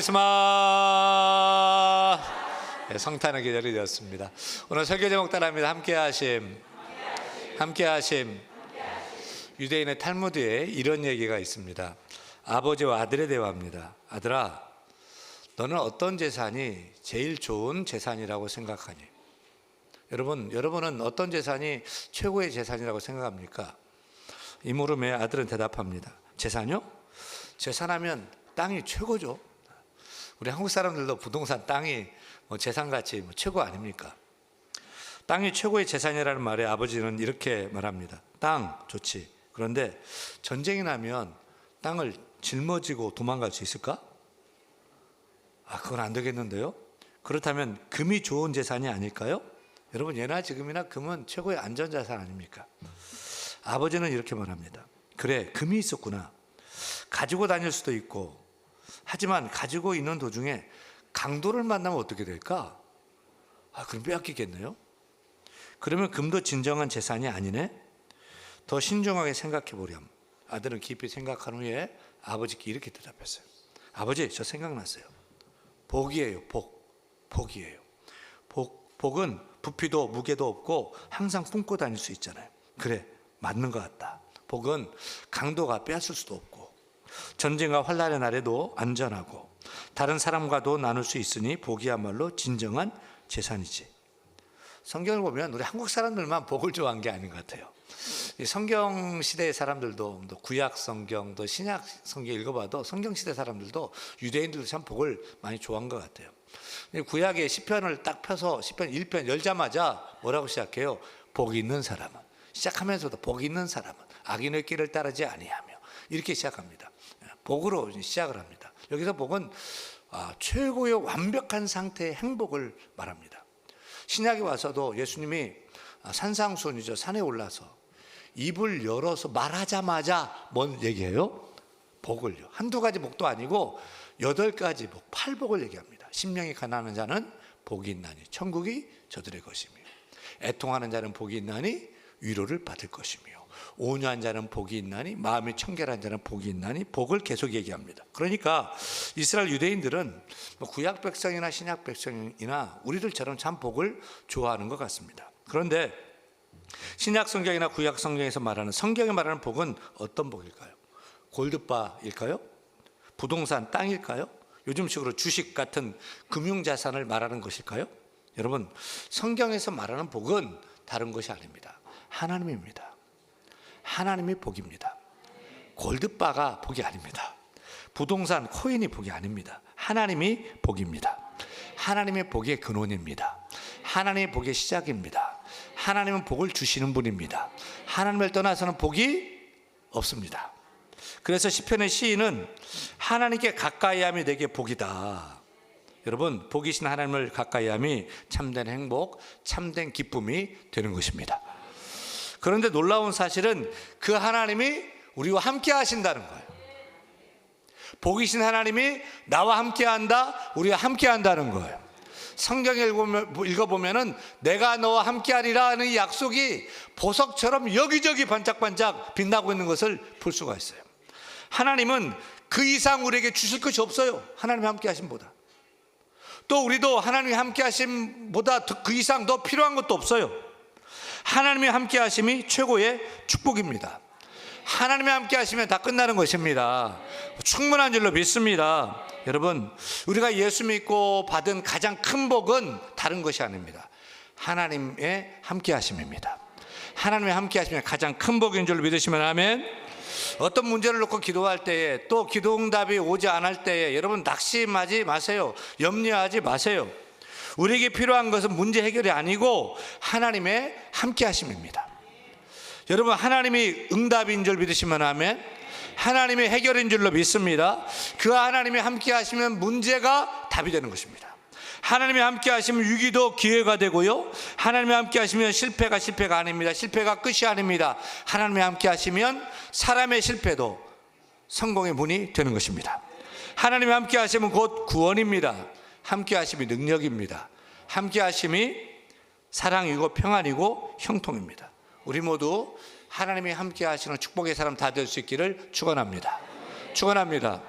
카리스마. 네, 성탄의 계절이 되었습니다. 오늘 설교 제목 따라합니다. 함께하심. 유대인의 탈무드에 이런 얘기가 있습니다. 아버지와 아들의 대화입니다. 아들아, 너는 어떤 재산이 제일 좋은 재산이라고 생각하니? 여러분은 어떤 재산이 최고의 재산이라고 생각합니까? 이 물음에 아들은 대답합니다. 재산이요? 재산하면 땅이 최고죠. 우리 한국 사람들도 부동산 땅이 재산같이 최고 아닙니까? 땅이 최고의 재산이라는 말에 아버지는 이렇게 말합니다. 땅 좋지. 그런데 전쟁이 나면 땅을 짊어지고 도망갈 수 있을까? 그건 안 되겠는데요. 그렇다면 금이 좋은 재산이 아닐까요? 여러분, 예나 지금이나 금은 최고의 안전자산 아닙니까? 아버지는 이렇게 말합니다. 그래, 금이 있었구나. 가지고 다닐 수도 있고, 하지만 가지고 있는 도중에 강도를 만나면 어떻게 될까? 그럼 빼앗기겠네요. 그러면 금도 진정한 재산이 아니네. 더 신중하게 생각해 보렴. 아들은 깊이 생각한 후에 아버지께 이렇게 대답했어요. 아버지, 저 생각났어요. 복이에요. 복이에요. 복은 부피도 무게도 없고 항상 품고 다닐 수 있잖아요. 그래, 맞는 것 같다. 복은 강도가 빼앗을 수도 없고, 전쟁과 환난의 날에도 안전하고, 다른 사람과도 나눌 수 있으니 복이야말로 진정한 재산이지. 성경을 보면 우리 한국 사람들만 복을 좋아한 게 아닌 것 같아요. 성경 시대의 사람들도, 구약 성경, 또 신약 성경 읽어봐도 성경 시대 사람들도, 유대인들도 참 복을 많이 좋아한 것 같아요. 구약의 시편을 딱 펴서 시편 1편 열자마자 뭐라고 시작해요? 복이 있는 사람은, 시작하면서도 복이 있는 사람은 악인의 길을 따르지 아니하며, 이렇게 시작합니다. 복으로 시작을 합니다. 여기서 복은 최고의 완벽한 상태의 행복을 말합니다. 신약에 와서도 예수님이 산상수훈이죠. 산에 올라서 입을 열어서 말하자마자 뭔 얘기해요? 복을요. 한두 가지 복도 아니고 8가지 복, 8복을 얘기합니다. 심령이 가난한 자는 복이 있나니 천국이 저들의 것이며, 애통하는 자는 복이 있나니 위로를 받을 것이며, 온유한 자는 복이 있나니, 마음이 청결한 자는 복이 있나니, 복을 계속 얘기합니다. 그러니까 이스라엘 유대인들은 구약 백성이나 신약 백성이나 우리들처럼 참 복을 좋아하는 것 같습니다. 그런데 신약 성경이나 구약 성경에서 말하는, 성경이 말하는 복은 어떤 복일까요? 골드바일까요? 부동산 땅일까요? 요즘식으로 주식 같은 금융자산을 말하는 것일까요? 여러분, 성경에서 말하는 복은 다른 것이 아닙니다. 하나님입니다. 하나님이 복입니다. 골드바가 복이 아닙니다. 부동산 코인이 복이 아닙니다. 하나님이 복입니다. 하나님의 복의 근원입니다. 하나님의 복의 시작입니다. 하나님은 복을 주시는 분입니다. 하나님을 떠나서는 복이 없습니다. 그래서 시편의 시인은 하나님께 가까이함이 내게 복이다. 여러분, 복이신 하나님을 가까이함이 참된 행복, 참된 기쁨이 되는 것입니다. 그런데 놀라운 사실은 그 하나님이 우리와 함께 하신다는 거예요. 복이신 하나님이 나와 함께 한다, 우리와 함께 한다는 거예요. 성경에 읽어보면은 내가 너와 함께 하리라는 이 약속이 보석처럼 여기저기 반짝반짝 빛나고 있는 것을 볼 수가 있어요. 하나님은 그 이상 우리에게 주실 것이 없어요. 하나님이 함께 하심보다. 또 우리도 하나님이 함께 하심보다 그 이상 더 필요한 것도 없어요. 하나님이 함께 하심이 최고의 축복입니다. 하나님이 함께 하시면 다 끝나는 것입니다. 충분한 줄로 믿습니다. 여러분, 우리가 예수 믿고 받은 가장 큰 복은 다른 것이 아닙니다. 하나님의 함께 하심입니다. 하나님의 함께 하시면 가장 큰 복인 줄로 믿으시면 아멘. 어떤 문제를 놓고 기도할 때에, 또 기도 응답이 오지 않을 때에 여러분 낙심하지 마세요. 염려하지 마세요. 우리에게 필요한 것은 문제 해결이 아니고 하나님의 함께 하심입니다. 여러분, 하나님이 응답인 줄 믿으시면 아멘. 하나님이 해결인 줄로 믿습니다. 그 하나님이 함께 하시면 문제가 답이 되는 것입니다. 하나님이 함께 하시면 위기도 기회가 되고요, 하나님이 함께 하시면 실패가 아닙니다. 실패가 끝이 아닙니다. 하나님이 함께 하시면 사람의 실패도 성공의 문이 되는 것입니다. 하나님이 함께 하시면 곧 구원입니다. 함께 하심이 능력입니다. 함께 하심이 사랑이고 평안이고 형통입니다. 우리 모두 하나님이 함께 하시는 축복의 사람 다 될 수 있기를 축원합니다. 축원합니다.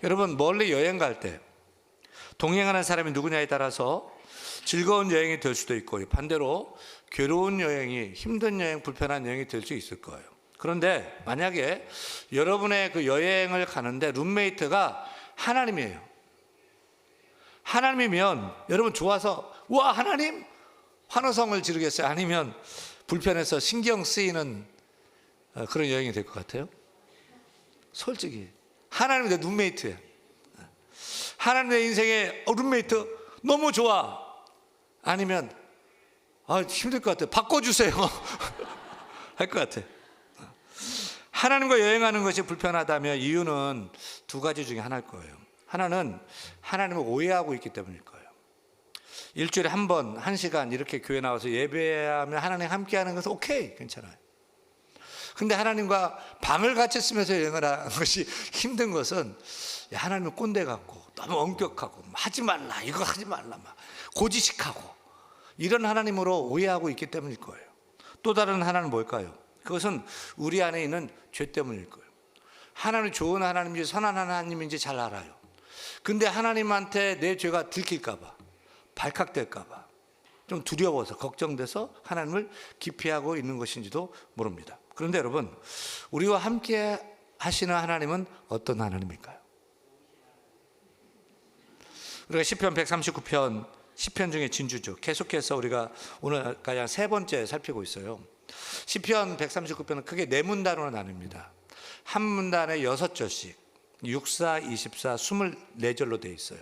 여러분, 멀리 여행 갈 때 동행하는 사람이 누구냐에 따라서 즐거운 여행이 될 수도 있고 반대로 괴로운 여행이, 힘든 여행, 불편한 여행이 될 수 있을 거예요. 그런데 만약에 여러분의 그 여행을 가는데 룸메이트가 하나님이에요. 하나님이면 여러분 좋아서 와 하나님 환호성을 지르겠어요? 아니면 불편해서 신경 쓰이는 그런 여행이 될 것 같아요? 솔직히 하나님이 내 룸메이트예요. 하나님 내 인생의 룸메이트 너무 좋아. 아니면 힘들 것 같아요. 바꿔주세요. 할 것 같아요. 하나님과 여행하는 것이 불편하다면 이유는 두 가지 중에 하나일 거예요. 하나는 하나님을 오해하고 있기 때문일 거예요. 일주일에 한 번, 1시간 이렇게 교회 나와서 예배하며 하나님 함께하는 것은 오케이, 괜찮아요. 근데 하나님과 방을 같이 쓰면서 여행을 하는 것이 힘든 것은 하나님은 꼰대 같고 너무 엄격하고 하지 말라, 이거 하지 말라, 막 고지식하고 이런 하나님으로 오해하고 있기 때문일 거예요. 또 다른 하나는 뭘까요? 그것은 우리 안에 있는 죄 때문일 거예요. 하나님이 좋은 하나님인지 선한 하나님인지 잘 알아요. 근데 하나님한테 내 죄가 들킬까 봐, 발칵될까 봐 좀 두려워서 걱정돼서 하나님을 기피하고 있는 것인지도 모릅니다. 그런데 여러분, 우리와 함께 하시는 하나님은 어떤 하나님일까요? 우리가 시편 139편, 시편 중에 진주죠. 계속해서 우리가 오늘 가장 세 번째 살피고 있어요. 시편 139편은 크게 네 문단으로 나뉩니다. 한 문단에 6절씩 6, 4, 24, 24절로 되어 있어요.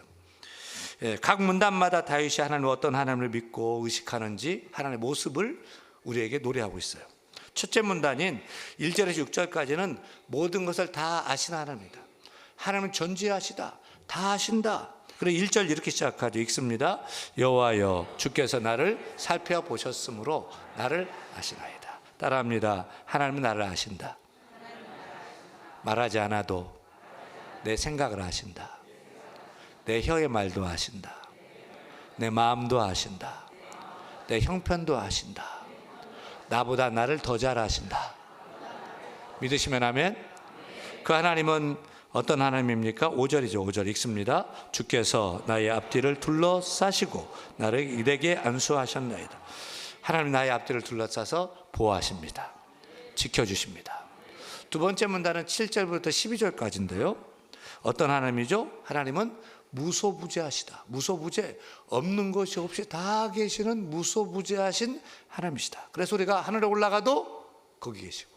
각 문단마다 다윗이 하나님 어떤 하나님을 믿고 의식하는지 하나님의 모습을 우리에게 노래하고 있어요. 첫째 문단인 1절에서 6절까지는 모든 것을 다 아시는 하나님입니다. 하나님은 전지하시다, 다 아신다. 그리고 1절 이렇게 시작하죠. 읽습니다. 여호와여 주께서 나를 살펴보셨으므로 나를 아시나이다. 따라합니다. 하나님은 나를 아신다. 말하지 않아도 내 생각을 아신다. 내 혀의 말도 아신다. 내 마음도 아신다. 내 형편도 아신다. 나보다 나를 더 잘 아신다. 믿으시면 아멘. 그 하나님은 어떤 하나님입니까? 5절이죠. 5절 읽습니다. 주께서 나의 앞뒤를 둘러싸시고 나를 일에게 안수하셨나이다. 하나님 나의 앞뒤를 둘러싸서 보호하십니다. 지켜주십니다. 두 번째 문단은 7절부터 12절까지인데요. 어떤 하나님이죠? 하나님은 무소부재하시다. 무소부재, 없는 것이 없이 다 계시는 무소부재하신 하나님이시다. 그래서 우리가 하늘에 올라가도 거기 계시고,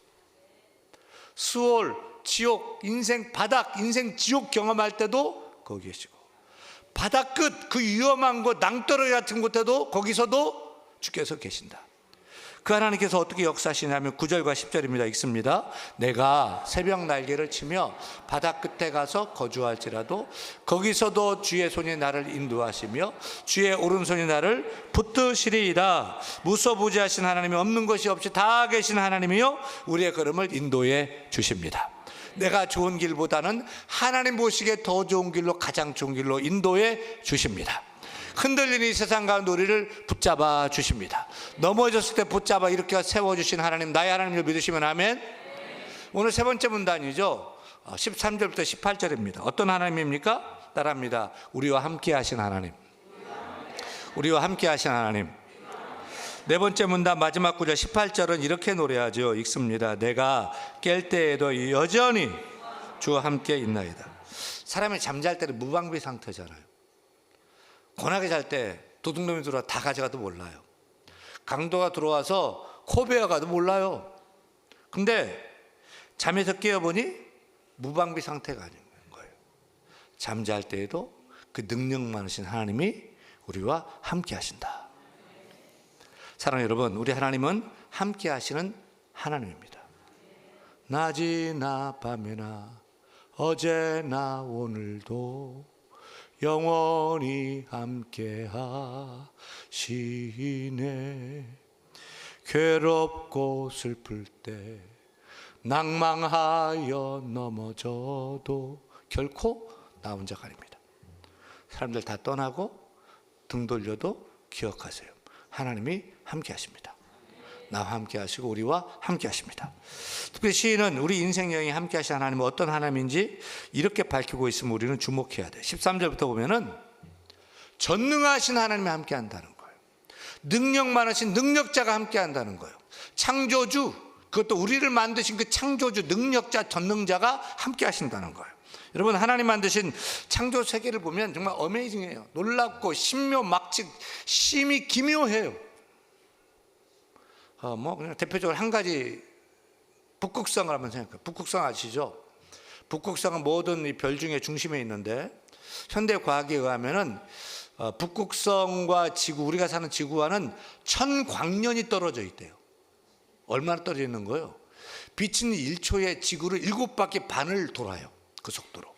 수월, 지옥, 인생 바닥, 인생 지옥 경험할 때도 거기 계시고, 바닥 끝, 그 위험한 곳, 낭떠러기 같은 곳에도 거기서도 주께서 계신다. 그 하나님께서 어떻게 역사하시냐면 9절과 10절입니다. 읽습니다. 내가 새벽 날개를 치며 바다 끝에 가서 거주할지라도 거기서도 주의 손이 나를 인도하시며 주의 오른손이 나를 붙드시리이다. 무소부재하신 하나님이 없는 것이 없이 다 계신 하나님이요 우리의 걸음을 인도해 주십니다. 내가 좋은 길보다는 하나님 보시기에 더 좋은 길로, 가장 좋은 길로 인도해 주십니다. 흔들리는 이 세상 가운데 우리를 붙잡아 주십니다. 넘어졌을 때 붙잡아 이렇게 세워주신 하나님, 나의 하나님을 믿으시면 아멘. 오늘 세 번째 문단이죠. 13절부터 18절입니다. 어떤 하나님입니까? 따라합니다. 우리와 함께 하신 하나님. 우리와 함께 하신 하나님. 네 번째 문단 마지막 구절 18절은 이렇게 노래하죠. 읽습니다. 내가 깰 때에도 여전히 주와 함께 있나이다. 사람이 잠잘 때는 무방비 상태잖아요. 고나게 잘 때 도둑놈이 들어와 다 가져가도 몰라요. 강도가 들어와서 코베어가도 몰라요. 근데 잠에서 깨어보니 무방비 상태가 아닌 거예요. 잠잘 때에도 그 능력 많으신 하나님이 우리와 함께 하신다. 사랑하는 여러분, 우리 하나님은 함께 하시는 하나님입니다. 낮이나 밤이나 어제나 오늘도 영원히 함께 하시네. 괴롭고 슬플 때 낭망하여 넘어져도 결코 나 혼자가 아닙니다. 사람들 다 떠나고 등 돌려도 기억하세요. 하나님이 함께 하십니다. 나와 함께 하시고 우리와 함께 하십니다. 특별히 시인은 우리 인생 여행에 함께 하신 하나님은 어떤 하나님인지 이렇게 밝히고 있으면 우리는 주목해야 돼. 13절부터 보면은 전능하신 하나님이 함께 한다는 거예요. 능력 많으신 능력자가 함께 한다는 거예요. 창조주, 그것도 우리를 만드신 그 창조주, 능력자, 전능자가 함께 하신다는 거예요. 여러분, 하나님 만드신 창조 세계를 보면 정말 어메이징해요. 놀랍고 신묘막측, 심히 기묘해요. 그냥 대표적으로 한 가지, 북극성을 한번 생각해요. 북극성 아시죠? 북극성은 모든 이 별 중에 중심에 있는데, 현대 과학에 의하면은 북극성과 지구, 우리가 사는 지구와는 1000광년이 떨어져 있대요. 얼마나 떨어져 있는 거예요? 빛은 1초에 지구를 7바퀴 반을 돌아요. 그 속도로.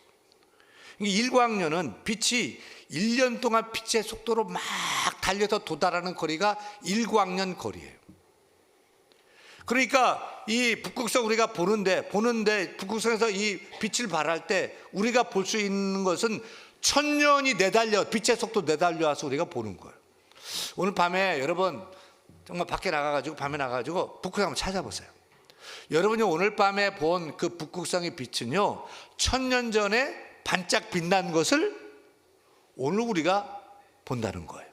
1광년은 빛이 1년 동안 빛의 속도로 막 달려서 도달하는 거리가 1광년 거리예요. 그러니까 이 북극성 우리가 보는데 북극성에서 이 빛을 발할 때 우리가 볼 수 있는 것은 1000년이 내달려, 빛의 속도 내달려 와서 우리가 보는 거예요. 오늘 밤에 여러분 정말 밖에 나가가지고, 밤에 나가가지고 북극성 한번 찾아보세요. 여러분이 오늘 밤에 본 그 북극성의 빛은요, 1000년 전에 반짝 빛난 것을 오늘 우리가 본다는 거예요.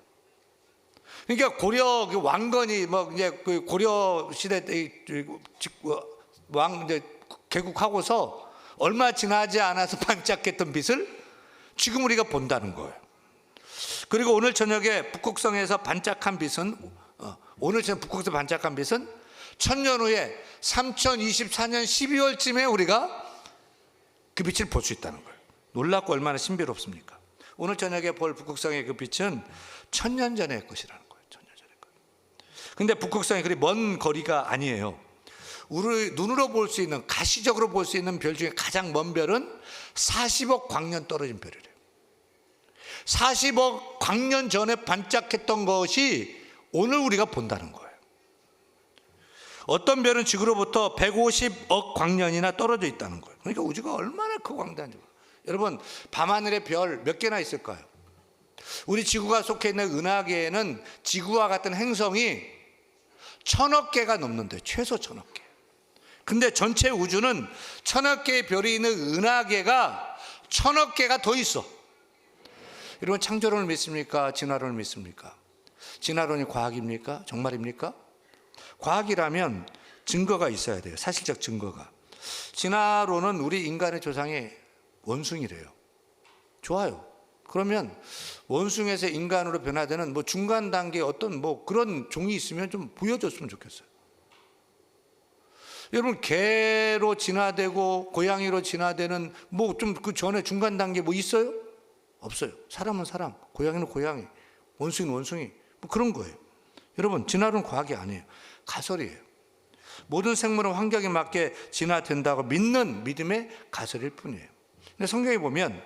그러니까 고려 왕건이 이제 그 고려 시대 때 왕 이제 개국하고서 얼마 지나지 않아서 반짝했던 빛을 지금 우리가 본다는 거예요. 그리고 오늘 저녁에 북극성에서 반짝한 빛은 오늘 저녁 북극성 반짝한 빛은 1000년 후에 3024년 12월쯤에 우리가 그 빛을 볼 수 있다는 거예요. 놀랍고 얼마나 신비롭습니까? 오늘 저녁에 볼 북극성의 그 빛은 1000년 전의 것이라는 거예요. 1000년 전의 것. 근데 북극성이 그리 먼 거리가 아니에요. 우리 눈으로 볼 수 있는, 가시적으로 볼 수 있는 별 중에 가장 먼 별은 40억 광년 떨어진 별이래요. 40억 광년 전에 반짝했던 것이 오늘 우리가 본다는 거예요. 어떤 별은 지구로부터 150억 광년이나 떨어져 있다는 거예요. 그러니까 우주가 얼마나 크고 광대한지. 여러분, 밤하늘에 별 몇 개나 있을까요? 우리 지구가 속해 있는 은하계에는 지구와 같은 행성이 1000억 개가 넘는데, 최소 1000억 개. 근데 전체 우주는 1000억 개의 별이 있는 은하계가 1000억 개가 더 있어. 여러분, 창조론을 믿습니까? 진화론을 믿습니까? 진화론이 과학입니까? 정말입니까? 과학이라면 증거가 있어야 돼요. 사실적 증거가. 진화론은 우리 인간의 조상이 원숭이래요. 좋아요. 그러면 원숭이에서 인간으로 변화되는 중간 단계의 어떤 그런 종이 있으면 좀 보여줬으면 좋겠어요. 여러분, 개로 진화되고 고양이로 진화되는 좀 그 전에 중간 단계 있어요? 없어요. 사람은 사람, 고양이는 고양이, 원숭이는 원숭이, 그런 거예요. 여러분, 진화론 과학이 아니에요. 가설이에요. 모든 생물은 환경에 맞게 진화된다고 믿는 믿음의 가설일 뿐이에요. 근데 성경에 보면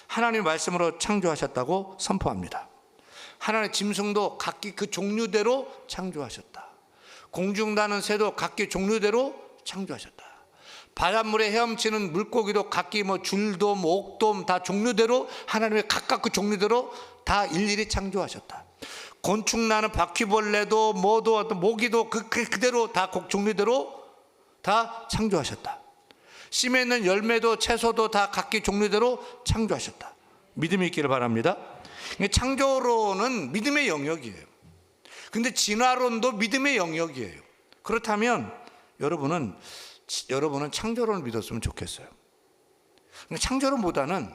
하나님 말씀으로 창조하셨다고 선포합니다. 하나님의 짐승도 각기 그 종류대로 창조하셨다. 공중나는 새도 각기 종류대로 창조하셨다. 바닷물에 헤엄치는 물고기도 각기 줄돔, 옥돔 다 종류대로 하나님의 각각 그 종류대로 다 일일이 창조하셨다. 곤충 나는 바퀴벌레도 모기도 그대로 다 종류대로 다 창조하셨다. 씨에 있는 열매도 채소도 다 각기 종류대로 창조하셨다. 믿음이 있기를 바랍니다. 창조론은 믿음의 영역이에요. 근데 진화론도 믿음의 영역이에요. 그렇다면 여러분은 창조론을 믿었으면 좋겠어요. 창조론보다는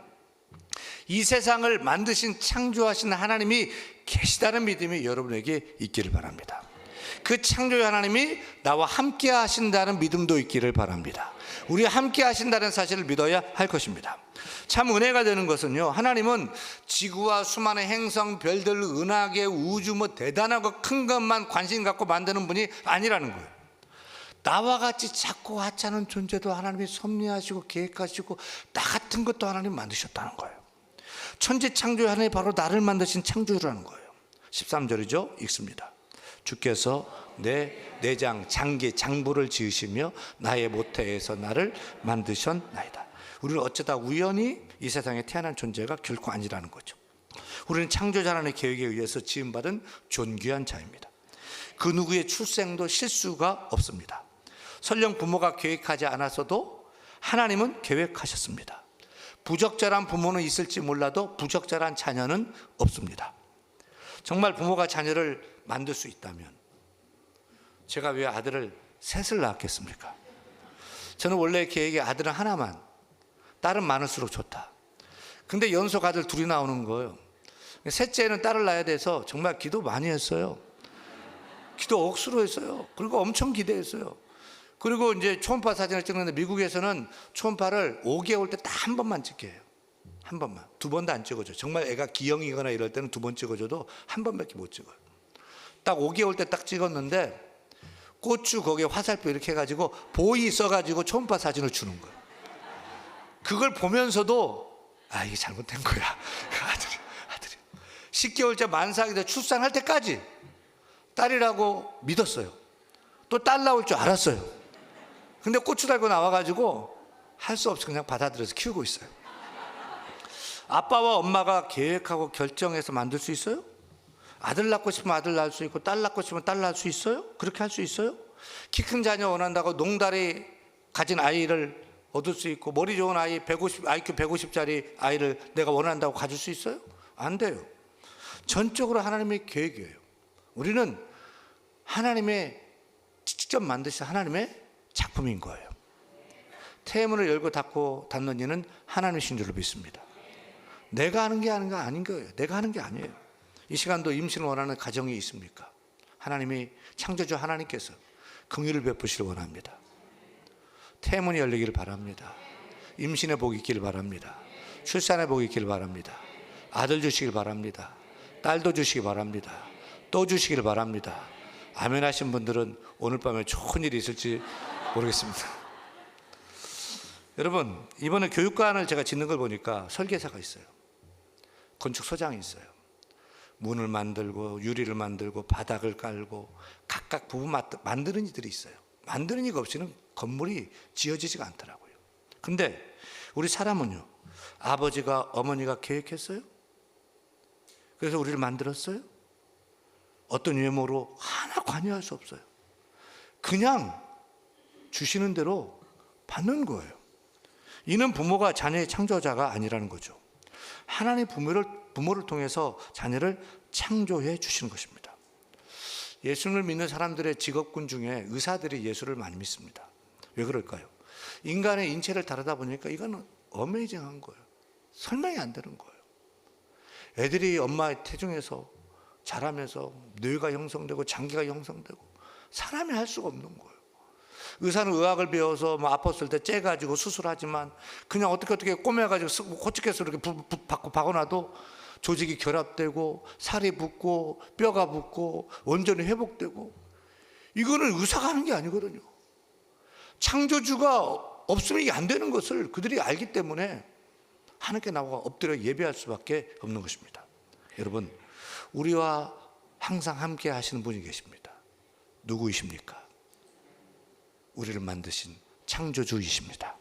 이 세상을 만드신 창조하신 하나님이 계시다는 믿음이 여러분에게 있기를 바랍니다. 그 창조의 하나님이 나와 함께 하신다는 믿음도 있기를 바랍니다. 우리 함께 하신다는 사실을 믿어야 할 것입니다. 참 은혜가 되는 것은요, 하나님은 지구와 수많은 행성, 별들, 은하계, 우주 대단하고 큰 것만 관심 갖고 만드는 분이 아니라는 거예요. 나와 같이 작고 하찮은 존재도 하나님이 섭리하시고 계획하시고 나 같은 것도 하나님 만드셨다는 거예요. 천지 창조의 하나님이 바로 나를 만드신 창조주라는 거예요. 13절이죠. 읽습니다. 주께서 내 내장 장기 장부를 지으시며 나의 모태에서 나를 만드셨나이다. 우리는 어쩌다 우연히 이 세상에 태어난 존재가 결코 아니라는 거죠. 우리는 창조자 하나님의 계획에 의해서 지음받은 존귀한 자입니다. 그 누구의 출생도 실수가 없습니다. 설령 부모가 계획하지 않았어도 하나님은 계획하셨습니다. 부적절한 부모는 있을지 몰라도 부적절한 자녀는 없습니다. 정말 부모가 자녀를 만들 수 있다면 제가 왜 아들을 셋을 낳았겠습니까? 저는 원래 계획이 아들은 하나만, 딸은 많을수록 좋다. 근데 연속 아들 둘이 나오는 거예요. 셋째는 딸을 낳아야 돼서 정말 기도 많이 했어요. 기도 억수로 했어요. 그리고 엄청 기대했어요. 그리고 이제 초음파 사진을 찍는데 미국에서는 초음파를 5개월 때 딱 한 번만 찍게 해요. 한 번만. 두 번도 안 찍어줘요. 정말 애가 기형이거나 이럴 때는 두 번 찍어줘도 한 번밖에 못 찍어요. 딱 5개월 때 딱 찍었는데 고추 거기에 화살표 이렇게 해가지고 보이 써가지고 초음파 사진을 주는 거예요. 그걸 보면서도 아 이게 잘못된 거야. 아들이 10개월째 만삭이 돼 출산할 때까지 딸이라고 믿었어요. 또 딸 나올 줄 알았어요. 근데 고추 달고 나와가지고 할 수 없이 그냥 받아들여서 키우고 있어요. 아빠와 엄마가 계획하고 결정해서 만들 수 있어요? 아들 낳고 싶으면 아들 낳을 수 있고 딸 낳고 싶으면 딸 낳을 수 있어요? 그렇게 할 수 있어요? 키 큰 자녀 원한다고 농다리 가진 아이를 얻을 수 있고 머리 좋은 아이 150, IQ 150짜리 아이를 내가 원한다고 가질 수 있어요? 안 돼요. 전적으로 하나님의 계획이에요. 우리는 하나님의 직접 만드신 하나님의 작품인 거예요. 태문을 열고 닫고 닫는 이는 하나님이신 줄로 믿습니다. 내가 하는 게 아닌 거예요. 내가 하는 게 아니에요. 이 시간도 임신을 원하는 가정이 있습니까? 하나님이 창조주 하나님께서 긍휼을 베푸시길 원합니다. 태문이 열리기를 바랍니다. 임신의 복이 있기를 바랍니다. 출산의 복이 있기를 바랍니다. 아들 주시길 바랍니다. 딸도 주시기 바랍니다. 또 주시길 바랍니다. 아멘 하신 분들은 오늘 밤에 좋은 일이 있을지 모르겠습니다. 여러분, 이번에 교육관을 제가 짓는 걸 보니까 설계사가 있어요. 건축소장이 있어요. 문을 만들고 유리를 만들고 바닥을 깔고 각각 부분 만드는 이들이 있어요. 만드는 이가 없이는 건물이 지어지지가 않더라고요. 근데 우리 사람은요, 아버지가 어머니가 계획했어요? 그래서 우리를 만들었어요? 어떤 외모로 하나 관여할 수 없어요. 그냥 주시는 대로 받는 거예요. 이는 부모가 자녀의 창조자가 아니라는 거죠. 하나님 부모를 통해서 자녀를 창조해 주시는 것입니다. 예수를 믿는 사람들의 직업군 중에 의사들이 예수를 많이 믿습니다. 왜 그럴까요? 인간의 인체를 다루다 보니까 이거는 어메이징한 거예요. 설명이 안 되는 거예요. 애들이 엄마의 태중에서 자라면서 뇌가 형성되고 장기가 형성되고 사람이 할 수가 없는 거예요. 의사는 의학을 배워서 아팠을 때 째가지고 수술하지만 그냥 어떻게 꼬매가지고 호치케서 이렇게 박아놔도 조직이 결합되고 살이 붙고 뼈가 붙고 완전히 회복되고 이거는 의사가 하는 게 아니거든요. 창조주가 없으면 이게 안 되는 것을 그들이 알기 때문에 하나님께 나와 엎드려 예배할 수밖에 없는 것입니다. 여러분, 우리와 항상 함께 하시는 분이 계십니다. 누구이십니까? 우리를 만드신 창조주이십니다.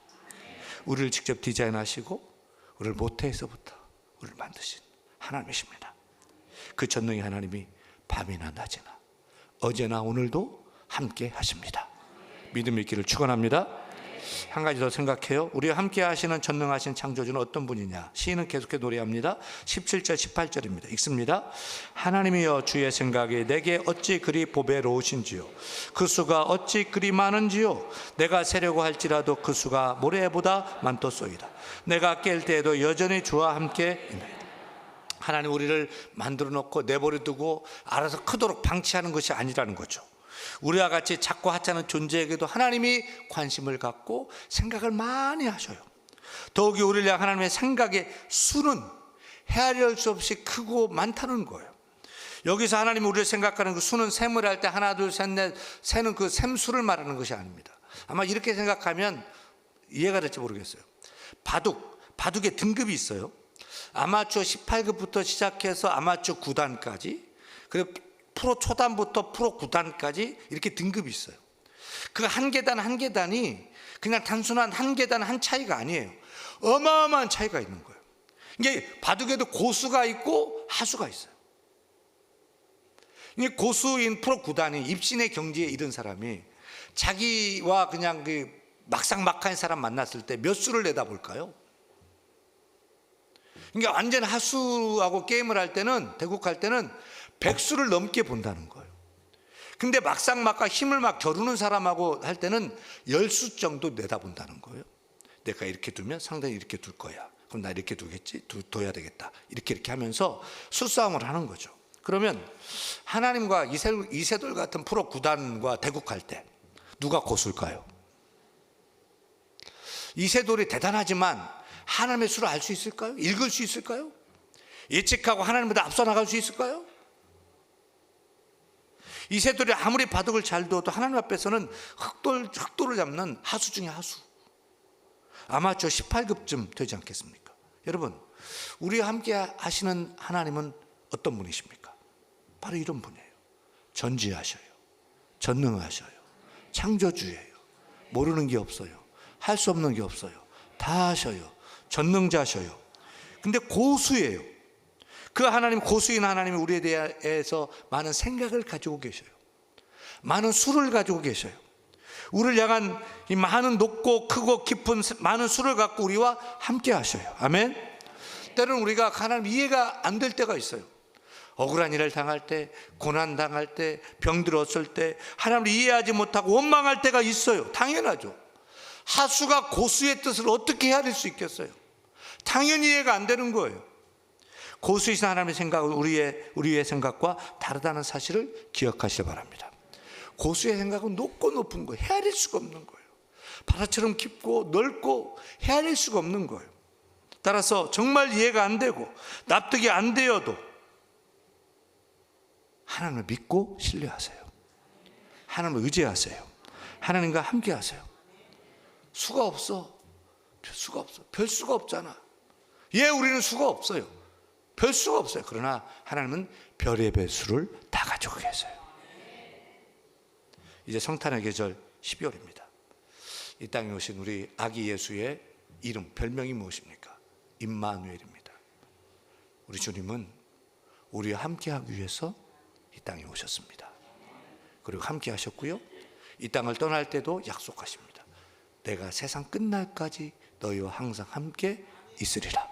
우리를 직접 디자인하시고 우리를 모태에서부터 우리를 만드신 하나님이십니다. 그 전능의 하나님이 밤이나 낮이나 어제나 오늘도 함께 하십니다. 믿음 있기를 축원합니다. 한 가지 더 생각해요. 우리와 함께 하시는 전능하신 창조주는 어떤 분이냐? 시인은 계속해서 노래합니다. 17절 18절입니다. 읽습니다. 하나님이여 주의 생각이 내게 어찌 그리 보배로우신지요, 그 수가 어찌 그리 많은지요. 내가 세려고 할지라도 그 수가 모래보다 많도소이다. 내가 깰 때에도 여전히 주와 함께 있나이다. 하나님 우리를 만들어 놓고 내버려 두고 알아서 크도록 방치하는 것이 아니라는 거죠. 우리와 같이 작고 하찮은 존재에게도 하나님이 관심을 갖고 생각을 많이 하셔요. 더욱이 우리를 향한 하나님의 생각의 수는 헤아릴 수 없이 크고 많다는 거예요. 여기서 하나님이 우리를 생각하는 그 수는 셈을 할 때 하나 둘 셋 넷 세는 그 셈수를 말하는 것이 아닙니다. 아마 이렇게 생각하면 이해가 될지 모르겠어요. 바둑의 등급이 있어요. 아마추어 18급부터 시작해서 아마추어 9단까지, 그리고 프로 초단부터 프로 9단까지 이렇게 등급이 있어요. 그 한 계단 한 계단이 그냥 단순한 한 계단 한 차이가 아니에요. 어마어마한 차이가 있는 거예요. 이게 바둑에도 고수가 있고 하수가 있어요. 이게 고수인 프로 9단이 입신의 경지에 이른 사람이 자기와 그냥 그 막상막하인 사람 만났을 때 몇 수를 내다볼까요? 그러니까 완전 하수하고 게임을 할 때는, 대국할 때는 백수를 넘게 본다는 거예요. 근데 막상 힘을 막 겨루는 사람하고 할 때는 10수 정도 내다본다는 거예요. 내가 이렇게 두면 상당히 이렇게 둘 거야. 그럼 나 이렇게 두겠지? 둬야 되겠다. 이렇게 하면서 수싸움을 하는 거죠. 그러면 하나님과 이세돌 같은 프로 구단과 대국할 때 누가 고수일까요? 이세돌이 대단하지만 하나님의 수를 알 수 있을까요? 읽을 수 있을까요? 예측하고 하나님보다 앞서 나갈 수 있을까요? 이세돌이 아무리 바둑을 잘 두어도 하나님 앞에서는 흑돌을 잡는 하수 중에 하수. 아마추어 18급쯤 되지 않겠습니까? 여러분, 우리와 함께 하시는 하나님은 어떤 분이십니까? 바로 이런 분이에요. 전지하셔요. 전능하셔요. 창조주예요. 모르는 게 없어요. 할 수 없는 게 없어요. 다 하셔요. 전능자셔요. 근데 고수예요. 그 하나님, 고수인 하나님이 우리에 대해서 많은 생각을 가지고 계셔요. 많은 수를 가지고 계셔요. 우리를 향한 이 많은 높고 크고 깊은 많은 수를 갖고 우리와 함께 하셔요. 아멘. 때로는 우리가 하나님 이해가 안 될 때가 있어요. 억울한 일을 당할 때, 고난 당할 때, 병들었을 때 하나님을 이해하지 못하고 원망할 때가 있어요. 당연하죠. 하수가 고수의 뜻을 어떻게 헤아릴 수 있겠어요? 당연히 이해가 안 되는 거예요. 고수이신 하나님의 생각은 우리의 생각과 다르다는 사실을 기억하시기 바랍니다. 고수의 생각은 높고 높은 거예요. 헤아릴 수가 없는 거예요. 바다처럼 깊고 넓고 헤아릴 수가 없는 거예요. 따라서 정말 이해가 안 되고 납득이 안 되어도 하나님을 믿고 신뢰하세요. 하나님을 의지하세요. 하나님과 함께 하세요. 수가 없어. 수가 없어. 별 수가 없잖아. 우리는 수가 없어요. 별 수가 없어요. 그러나 하나님은 별의 별 수를 다 가지고 계세요. 이제 성탄의 계절 12월입니다. 이 땅에 오신 우리 아기 예수의 이름, 별명이 무엇입니까? 임마누엘입니다. 우리 주님은 우리와 함께하기 위해서 이 땅에 오셨습니다. 그리고 함께 하셨고요. 이 땅을 떠날 때도 약속하십니다. 내가 세상 끝날까지 너희와 항상 함께 있으리라.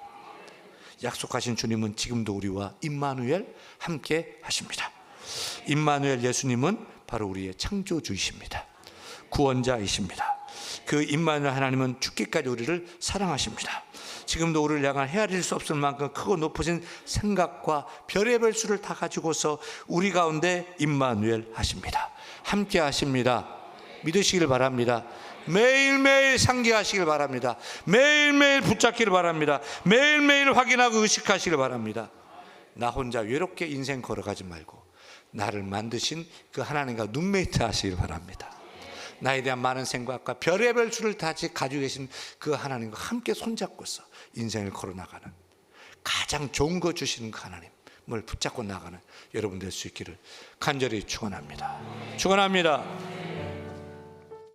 약속하신 주님은 지금도 우리와 임마누엘 함께 하십니다. 임마누엘 예수님은 바로 우리의 창조주이십니다. 구원자이십니다. 그 임마누엘 하나님은 죽기까지 우리를 사랑하십니다. 지금도 우리를 향한 헤아릴 수 없을 만큼 크고 높으신 생각과 별의 별 수를 다 가지고서 우리 가운데 임마누엘 하십니다. 함께 하십니다. 믿으시길 바랍니다. 매일매일 상기하시길 바랍니다. 매일매일 붙잡기를 바랍니다. 매일매일 확인하고 의식하시길 바랍니다. 나 혼자 외롭게 인생 걸어가지 말고 나를 만드신 그 하나님과 룸메이트 하시길 바랍니다. 나에 대한 많은 생각과 별의 별 수를 다 가지고 계신 그 하나님과 함께 손잡고서 인생을 걸어나가는, 가장 좋은 거 주시는 그 하나님을 붙잡고 나가는 여러분 될 수 있기를 간절히 축원합니다. 축원합니다.